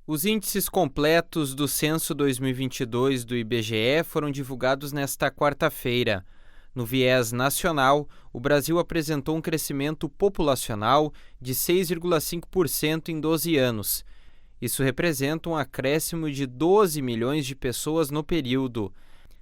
Os índices completos do Censo 2022 do IBGE foram divulgados nesta quarta-feira. No viés nacional, o Brasil apresentou um crescimento populacional de 6,5% em 12 anos. Isso representa um acréscimo de 12 milhões de pessoas no período.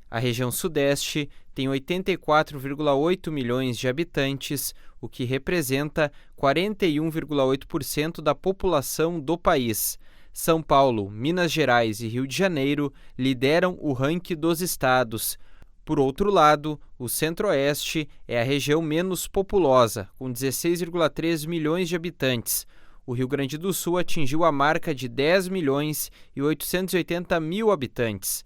A região Sudeste tem 84,8 milhões de habitantes, o que representa 41,8% da população do país. São Paulo, Minas Gerais e Rio de Janeiro lideram o ranking dos estados. Por outro lado, o Centro-Oeste é a região menos populosa, com 16,3 milhões de habitantes. O Rio Grande do Sul atingiu a marca de 10 milhões e 880 mil habitantes.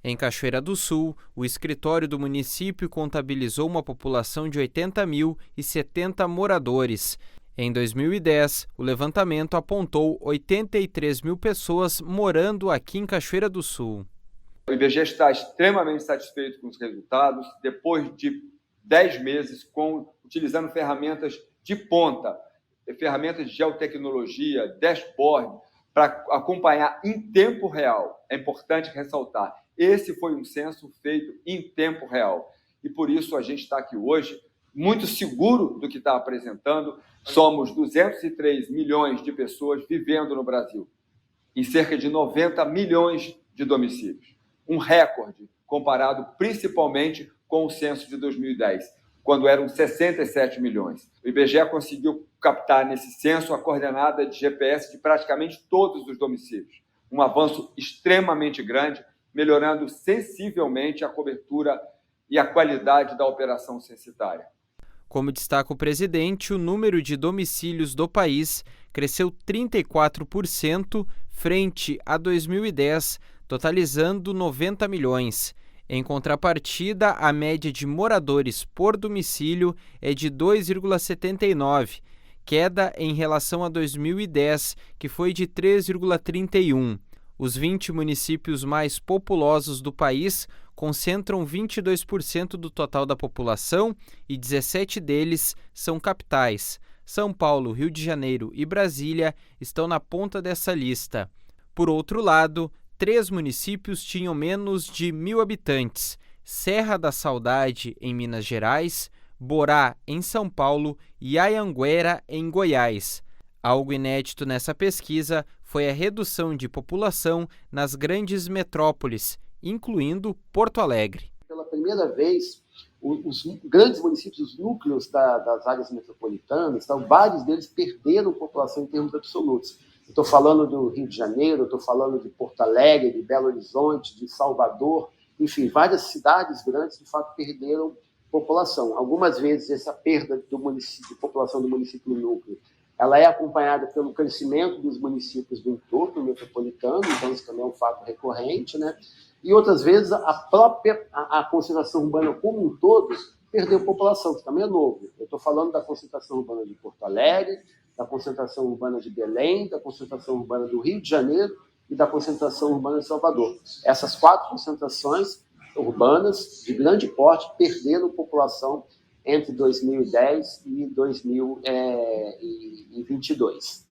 Em Cachoeira do Sul, o escritório do município contabilizou uma população de 80.070 moradores. Em 2010, o levantamento apontou 83 mil pessoas morando aqui em Cachoeira do Sul. O IBGE está extremamente satisfeito com os resultados, depois de 10 meses utilizando ferramentas de ponta, ferramentas de geotecnologia, dashboard, para acompanhar em tempo real. É importante ressaltar, esse foi um censo feito em tempo real. E por isso a gente está aqui hoje muito seguro do que está apresentando. Somos 203 milhões de pessoas vivendo no Brasil, em cerca de 90 milhões de domicílios. Um recorde comparado principalmente com o censo de 2010, quando eram 67 milhões. O IBGE conseguiu captar nesse censo a coordenada de GPS de praticamente todos os domicílios. Um avanço extremamente grande, melhorando sensivelmente a cobertura e a qualidade da operação censitária. Como destaca o presidente, o número de domicílios do país cresceu 34% frente a 2010, totalizando 90 milhões. Em contrapartida, a média de moradores por domicílio é de 2,79, queda em relação a 2010, que foi de 3,31. Os 20 municípios mais populosos do país concentram 22% do total da população e 17 deles são capitais. São Paulo, Rio de Janeiro e Brasília estão na ponta dessa lista. Por outro lado, 3 municípios tinham menos de 1.000 habitantes: Serra da Saudade, em Minas Gerais, Borá, em São Paulo e Anhanguera, em Goiás. Algo inédito nessa pesquisa foi a redução de população nas grandes metrópoles, incluindo Porto Alegre. Pela primeira vez, os grandes municípios, os núcleos das áreas metropolitanas, então, vários deles perderam população em termos absolutos. Estou falando do Rio de Janeiro, estou falando de Porto Alegre, de Belo Horizonte, de Salvador, enfim, várias cidades grandes, de fato, perderam população. Algumas vezes, essa perda de população do município núcleo, ela é acompanhada pelo crescimento dos municípios do entorno metropolitano, então isso também é um fato recorrente, né? E outras vezes a concentração urbana como um todo perdeu população, que também é novo. Eu estou falando da concentração urbana de Porto Alegre, da concentração urbana de Belém, da concentração urbana do Rio de Janeiro e da concentração urbana de Salvador. Essas 4 concentrações urbanas de grande porte perderam população entre 2010 e 2022.